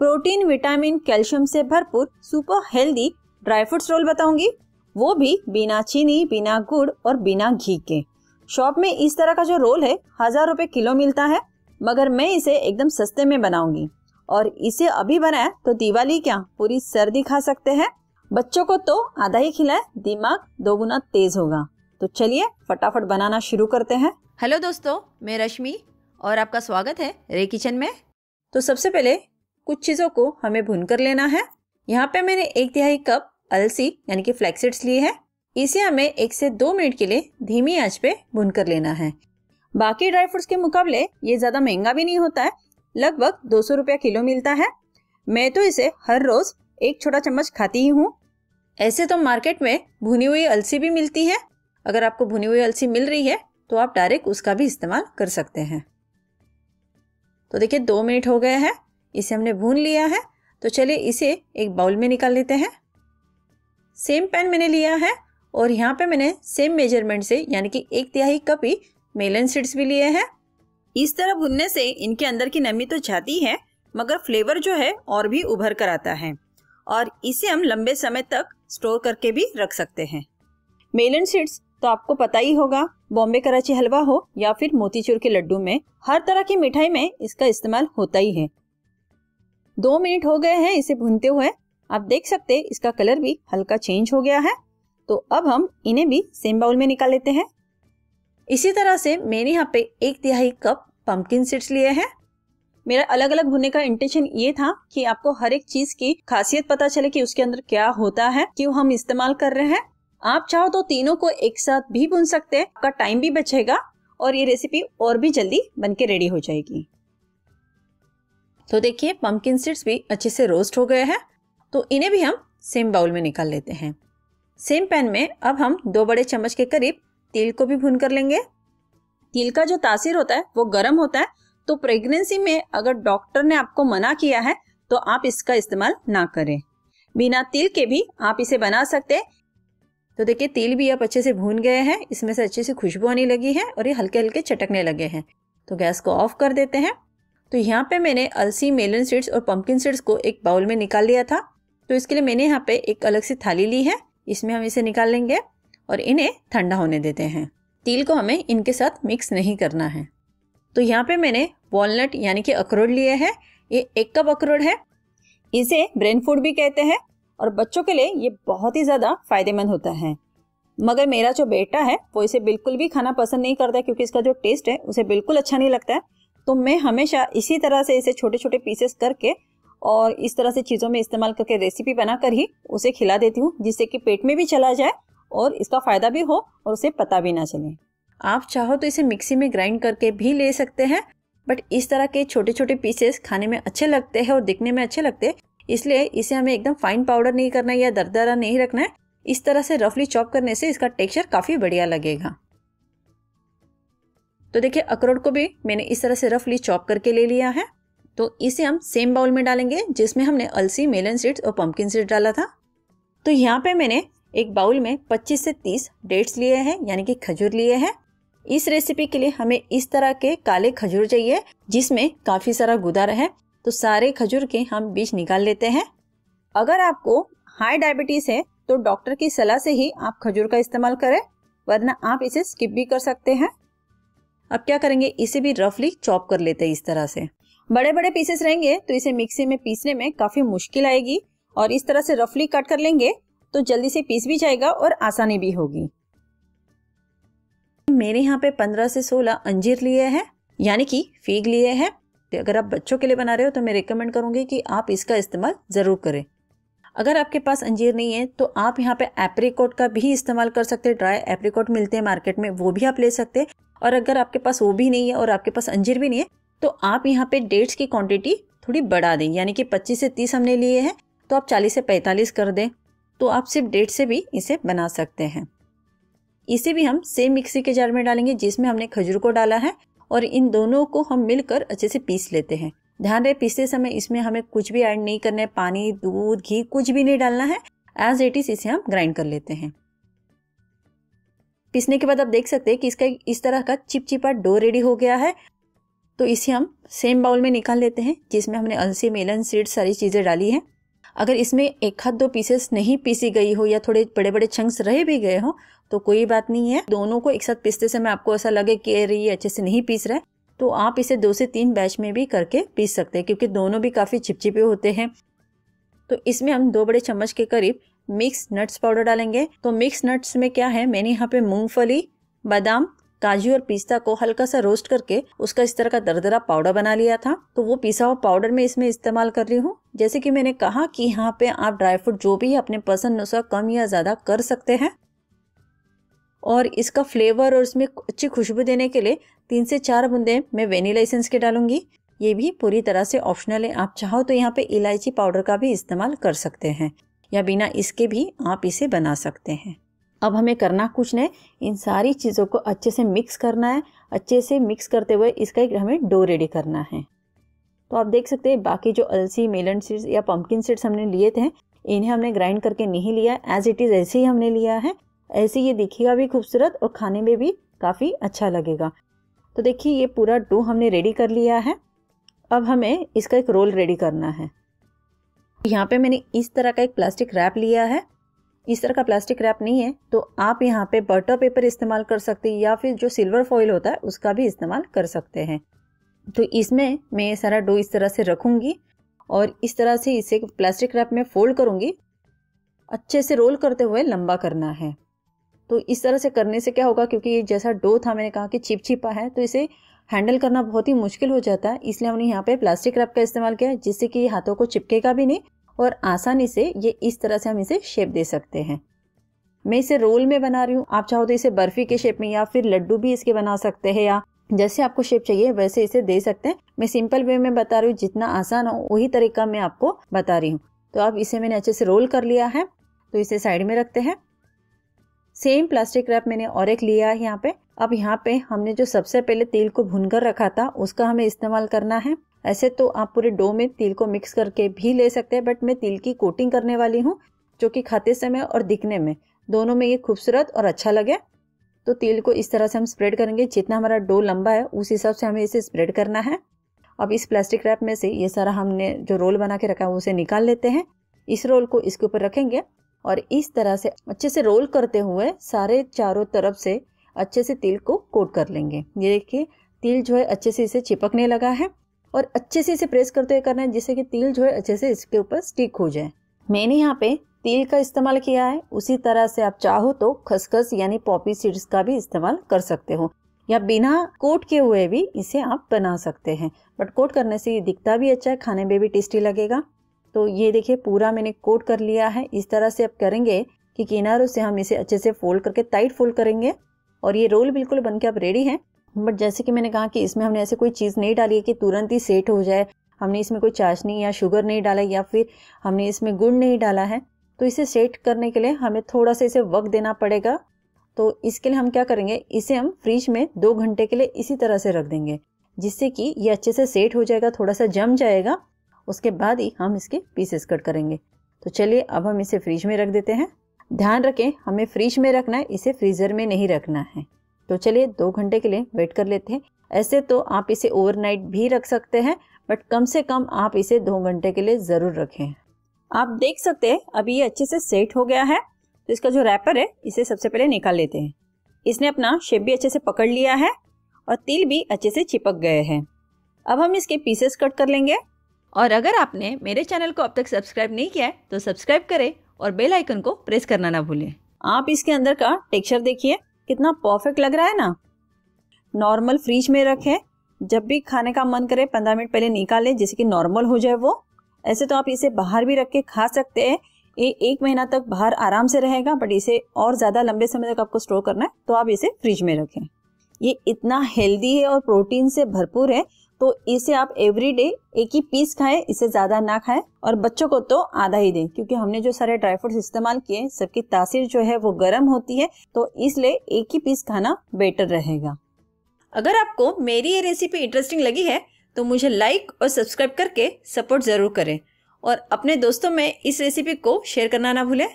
Protein, vitamin, calcium से भरपूर super healthy dry fruits roll बताऊंगी, वो भी बिना चीनी, बिना गुड़ और बिना घी के। शॉप में इस तरह का जो रोल है 1000 रुपए किलो मिलता है, मगर मैं इसे एकदम सस्ते में बनाऊंगी और इसे अभी बनाए तो दिवाली क्या पूरी सर्दी खा सकते हैं। बच्चों को तो आधा ही खिलाए, दिमाग दोगुना तेज होगा। तो चलिए फटाफट बनाना शुरू करते हैं। हेलो दोस्तों, मैं रश्मि और आपका स्वागत है रे किचन में। तो सबसे पहले कुछ चीज़ों को हमें भून कर लेना है। यहाँ पे मैंने 1/3 कप अलसी यानी कि फ्लैक्स सीड्स लिए हैं। इसे हमें 1 से 2 मिनट के लिए धीमी आंच पे भून कर लेना है। बाकी ड्राई फ्रूट्स के मुकाबले ये ज़्यादा महंगा भी नहीं होता है, लगभग 200 रुपया किलो मिलता है। मैं तो इसे हर रोज़ 1 छोटा चम्मच खाती ही हूँ। ऐसे तो मार्केट में भुनी हुई अलसी भी मिलती है। अगर आपको भुनी हुई अलसी मिल रही है तो आप डायरेक्ट उसका भी इस्तेमाल कर सकते हैं। तो देखिए 2 मिनट हो गए हैं, इसे हमने भून लिया है। तो चलिए इसे एक बाउल में निकाल लेते हैं। सेम पैन मैंने लिया है और यहाँ पे मैंने सेम मेजरमेंट से यानी कि 1/3 कप ही मेलन सीड्स भी लिए हैं। इस तरह भुनने से इनके अंदर की नमी तो जाती है, मगर फ्लेवर जो है और भी उभर कर आता है और इसे हम लंबे समय तक स्टोर करके भी रख सकते हैं। मेलन सीड्स तो आपको पता ही होगा, बॉम्बे कराची हलवा हो या फिर मोतीचूर के लड्डू में, हर तरह की मिठाई में इसका इस्तेमाल होता ही है। 2 मिनट हो गए हैं इसे भूनते हुए। आप देख सकते हैं इसका कलर भी हल्का चेंज हो गया है। तो अब हम इन्हें भी सेम बाउल में निकाल लेते हैं। इसी तरह से मैंने यहाँ पे 1/3 कप पंपकिन सीड्स लिए हैं। मेरा अलग अलग भुनने का इंटेंशन ये था कि आपको हर एक चीज की खासियत पता चले कि उसके अंदर क्या होता है, क्यों हम इस्तेमाल कर रहे हैं। आप चाहो तो तीनों को एक साथ भी भून सकते हैं, आपका टाइम भी बचेगा और ये रेसिपी और भी जल्दी बनके रेडी हो जाएगी। तो देखिए पंपकिन सीड्स भी अच्छे से रोस्ट हो गए हैं, तो इन्हें भी हम सेम बाउल में निकाल लेते हैं। सेम पैन में अब हम 2 बड़े चम्मच के करीब तिल को भी भून कर लेंगे। तिल का जो तासीर होता है वो गर्म होता है, तो प्रेगनेंसी में अगर डॉक्टर ने आपको मना किया है तो आप इसका इस्तेमाल ना करें। बिना तिल के भी आप इसे बना सकते हैं। तो देखिए तिल भी अब अच्छे से भून गए हैं, इसमें से अच्छे से खुशबू आने लगी है और ये हल्के हल्के चटकने लगे हैं। तो गैस को ऑफ कर देते हैं। तो यहाँ पे मैंने अलसी, मेलन सीड्स और पंपकिन सीड्स को एक बाउल में निकाल लिया था। तो इसके लिए मैंने यहाँ पे एक अलग सी थाली ली है, इसमें हम इसे निकाल लेंगे और इन्हें ठंडा होने देते हैं। तिल को हमें इनके साथ मिक्स नहीं करना है। तो यहाँ पे मैंने वॉलनट यानी कि अखरोट लिए हैं। ये 1 कप अखरोट है। इसे ब्रेन फूड भी कहते हैं और बच्चों के लिए ये बहुत ही ज़्यादा फायदेमंद होता है। मगर मेरा जो बेटा है वो इसे बिल्कुल भी खाना पसंद नहीं करता, क्योंकि इसका जो टेस्ट है उसे बिल्कुल अच्छा नहीं लगता है। तो मैं हमेशा इसी तरह से इसे छोटे छोटे पीसेस करके और इस तरह से चीज़ों में इस्तेमाल करके रेसिपी बनाकर ही उसे खिला देती हूँ, जिससे कि पेट में भी चला जाए और इसका फ़ायदा भी हो और उसे पता भी ना चले। आप चाहो तो इसे मिक्सी में ग्राइंड करके भी ले सकते हैं, बट इस तरह के छोटे छोटे पीसेस खाने में अच्छे लगते हैं और दिखने में अच्छे लगते हैं, इसलिए इसे हमें एकदम फाइन पाउडर नहीं करना है या दरदरा नहीं रखना है। इस तरह से रफली चॉप करने से इसका टेक्सचर काफ़ी बढ़िया लगेगा। तो देखिए अखरोट को भी मैंने इस तरह से रफली चॉप करके ले लिया है। तो इसे हम सेम बाउल में डालेंगे जिसमें हमने अलसी, मेलन सीड्स और पंपकिन सीड्स डाला था। तो यहाँ पे मैंने एक बाउल में 25 से 30 डेट्स लिए हैं यानी कि खजूर लिए हैं। इस रेसिपी के लिए हमें इस तरह के काले खजूर चाहिए जिसमें काफ़ी सारा गुदा रहे। तो सारे खजूर के हम बीज निकाल लेते हैं। अगर आपको हाई डायबिटीज़ है तो डॉक्टर की सलाह से ही आप खजूर का इस्तेमाल करें, वरना आप इसे स्किप भी कर सकते हैं। अब क्या करेंगे, इसे भी रफली चॉप कर लेते हैं। इस तरह से बड़े बड़े पीसेस रहेंगे तो इसे मिक्सी में पीसने में काफ़ी मुश्किल आएगी, और इस तरह से रफली कट कर लेंगे तो जल्दी से पीस भी जाएगा और आसानी भी होगी। मेरे यहाँ पे 15 से 16 अंजीर लिए हैं यानी कि फीग लिए हैं। अगर आप बच्चों के लिए बना रहे हो तो मैं रिकमेंड करूँगी कि आप इसका इस्तेमाल ज़रूर करें। अगर आपके पास अंजीर नहीं है तो आप यहाँ पे एप्रिकॉट का भी इस्तेमाल कर सकते हैं। ड्राई एप्रिकॉट मिलते हैं मार्केट में, वो भी आप ले सकते हैं। और अगर आपके पास वो भी नहीं है और आपके पास अंजीर भी नहीं है तो आप यहाँ पे डेट्स की क्वांटिटी थोड़ी बढ़ा दें, यानी कि 25 से 30 हमने लिए हैं तो आप 40 से 45 कर दें। तो आप सिर्फ डेट से भी इसे बना सकते हैं। इसे भी हम सेम मिक्सी के जार में डालेंगे जिसमें हमने खजूर को डाला है, और इन दोनों को हम मिलकर अच्छे से पीस लेते हैं। ध्यान रहे पीसते समय इसमें हमें कुछ भी ऐड नहीं करना है, पानी, दूध, घी कुछ भी नहीं डालना है। एज इट इज इसे हम ग्राइंड कर लेते हैं। पीसने के बाद आप देख सकते हैं कि इसका इस तरह का चिपचिपा डो रेडी हो गया है। तो इसे हम सेम बाउल में निकाल लेते हैं जिसमें हमने अलसी, मेलन सीड्स सारी चीज़ें डाली हैं। अगर इसमें एक आध दो पीसेस नहीं पीसी गई हो या थोड़े बड़े बड़े चंक्स रह भी गए हो तो कोई बात नहीं है। दोनों को एक साथ पीसते समय आपको ऐसा लगे कि ये अच्छे से नहीं पीस रहा है तो आप इसे 2 से 3 बैच में भी करके पीस सकते हैं, क्योंकि दोनों भी काफ़ी चिपचिपे होते हैं। तो इसमें हम 2 बड़े चम्मच के करीब मिक्स नट्स पाउडर डालेंगे। तो मिक्स नट्स में क्या है, मैंने यहाँ पे मूंगफली, बादाम, काजू और पिस्ता को हल्का सा रोस्ट करके उसका इस तरह का दरदरा पाउडर बना लिया था। तो वो पिसा हुआ पाउडर मैं इसमें इस्तेमाल कर रही हूँ। जैसे कि मैंने कहा कि यहाँ पे आप ड्राई फ्रूट जो भी है अपने पसंद अनुसार कम या ज़्यादा कर सकते हैं। और इसका फ्लेवर और इसमें अच्छी खुशबू देने के लिए 3 से 4 बूंदे मैं वेनिला एसेंस के डालूंगी। ये भी पूरी तरह से ऑप्शनल है। आप चाहो तो यहाँ पे इलायची पाउडर का भी इस्तेमाल कर सकते हैं या बिना इसके भी आप इसे बना सकते हैं। अब हमें करना कुछ नहीं, इन सारी चीज़ों को अच्छे से मिक्स करना है। अच्छे से मिक्स करते हुए इसका एक हमें डो रेडी करना है। तो आप देख सकते हैं बाकी जो अलसी, मेलन सीड्स या पंपकिन सीड्स हमने लिए थे इन्हें हमने ग्राइंड करके नहीं लिया, एज इट इज़ ऐसे ही हमने लिया है। ऐसे ये दिखेगा भी खूबसूरत और खाने में भी काफ़ी अच्छा लगेगा। तो देखिए ये पूरा डो हमने रेडी कर लिया है। अब हमें इसका एक रोल रेडी करना है। यहाँ पे मैंने इस तरह का एक प्लास्टिक रैप लिया है। इस तरह का प्लास्टिक रैप नहीं है तो आप यहाँ पे बटर पेपर इस्तेमाल कर सकते हैं या फिर जो सिल्वर फॉइल होता है उसका भी इस्तेमाल कर सकते हैं। तो इसमें मैं ये सारा डो इस तरह से रखूँगी और इस तरह से इसे प्लास्टिक रैप में फोल्ड करूँगी। अच्छे से रोल करते हुए लंबा करना है। तो इस तरह से करने से क्या होगा, क्योंकि ये जैसा डो था मैंने कहा कि चिपचिपा है तो इसे हैंडल करना बहुत ही मुश्किल हो जाता है। इसलिए हमने यहाँ पे प्लास्टिक रैप का इस्तेमाल किया जिससे कि हाथों को चिपकेगा भी नहीं और आसानी से ये इस तरह से हम इसे शेप दे सकते हैं। मैं इसे रोल में बना रही हूँ। आप चाहो तो इसे बर्फी के शेप में या फिर लड्डू भी इसके बना सकते हैं या जैसे आपको शेप चाहिए वैसे इसे दे सकते हैं। मैं सिंपल वे में बता रही हूँ, जितना आसान हो वही तरीका मैं आपको बता रही हूँ। तो अब इसे मैंने अच्छे से रोल कर लिया है तो इसे साइड में रखते हैं। सेम प्लास्टिक रैप मैंने और एक लिया है यहाँ पे। अब यहाँ पे हमने जो सबसे पहले तेल को भूनकर रखा था उसका हमें इस्तेमाल करना है। ऐसे तो आप पूरे डो में तिल को मिक्स करके भी ले सकते हैं, बट मैं तिल की कोटिंग करने वाली हूँ जो कि खाते समय और दिखने में दोनों में ये खूबसूरत और अच्छा लगे। तो तिल को इस तरह से हम स्प्रेड करेंगे। जितना हमारा डो लंबा है उस हिसाब से हमें इसे स्प्रेड करना है। अब इस प्लास्टिक रैप में से ये सारा हमने जो रोल बना के रखा है उसे निकाल लेते हैं। इस रोल को इसके ऊपर रखेंगे और इस तरह से अच्छे से रोल करते हुए सारे चारों तरफ से अच्छे से तिल को कोट कर लेंगे। ये देखिए तिल जो है अच्छे से इसे चिपकने लगा है और अच्छे से इसे प्रेस करते हुए करना है जिससे कि तिल जो है अच्छे से इसके ऊपर स्टिक हो जाए। मैंने यहाँ पे तिल का इस्तेमाल किया है। उसी तरह से आप चाहो तो खसखस यानी पॉपी सीड्स का भी इस्तेमाल कर सकते हो या बिना कोट किए हुए भी इसे आप बना सकते हैं, बट कोट करने से ये दिखता भी अच्छा है, खाने में भी टेस्टी लगेगा। तो ये देखिए पूरा मैंने कोट कर लिया है। इस तरह से आप करेंगे कि किनारों से हम इसे अच्छे से फोल्ड करके टाइट फोल्ड करेंगे और ये रोल बिल्कुल बनके अब रेडी है। बट जैसे कि मैंने कहा कि इसमें हमने ऐसे कोई चीज़ नहीं डाली है कि तुरंत ही सेट हो जाए। हमने इसमें कोई चाशनी या शुगर नहीं डाला या फिर हमने इसमें गुड़ नहीं डाला है। तो इसे सेट करने के लिए हमें थोड़ा सा इसे वक्त देना पड़ेगा। तो इसके लिए हम क्या करेंगे, इसे हम फ्रिज में 2 घंटे के लिए इसी तरह से रख देंगे जिससे कि ये अच्छे से सेट हो जाएगा, थोड़ा सा जम जाएगा। उसके बाद ही हम इसके पीसेस कट करेंगे। तो चलिए अब हम इसे फ्रिज में रख देते हैं। ध्यान रखें हमें फ्रिज में रखना है, इसे फ्रीज़र में नहीं रखना है। तो चलिए 2 घंटे के लिए वेट कर लेते हैं। ऐसे तो आप इसे ओवरनाइट भी रख सकते हैं, बट कम से कम आप इसे 2 घंटे के लिए ज़रूर रखें। आप देख सकते हैं अभी ये अच्छे से सेट हो गया है। तो इसका जो रैपर है इसे सबसे पहले निकाल लेते हैं। इसने अपना शेप भी अच्छे से पकड़ लिया है और तिल भी अच्छे से चिपक गए हैं। अब हम इसके पीसेस कट कर लेंगे। और अगर आपने मेरे चैनल को अब तक सब्सक्राइब नहीं किया है तो सब्सक्राइब करें और बेल आइकन को प्रेस करना ना भूलें। आप इसके अंदर का टेक्सचर देखिए कितना परफेक्ट लग रहा है ना। नॉर्मल फ्रिज में रखें, जब भी खाने का मन करे 15 मिनट पहले निकालें जिससे कि नॉर्मल हो जाए वो। ऐसे तो आप इसे बाहर भी रख के खा सकते हैं। ये 1 महीना तक बाहर आराम से रहेगा, बट इसे और ज़्यादा लंबे समय तक आपको स्टोर करना है तो आप इसे फ्रिज में रखें। ये इतना हेल्दी है और प्रोटीन से भरपूर है तो इसे आप एवरीडे 1 ही पीस खाएं, इससे ज़्यादा ना खाएं और बच्चों को तो आधा ही दें, क्योंकि हमने जो सारे ड्राई फ्रूट्स इस्तेमाल किए सबकी तासीर जो है वो गर्म होती है, तो इसलिए 1 ही पीस खाना बेटर रहेगा। अगर आपको मेरी ये रेसिपी इंटरेस्टिंग लगी है तो मुझे लाइक और सब्सक्राइब करके सपोर्ट ज़रूर करें और अपने दोस्तों में इस रेसिपी को शेयर करना ना भूलें।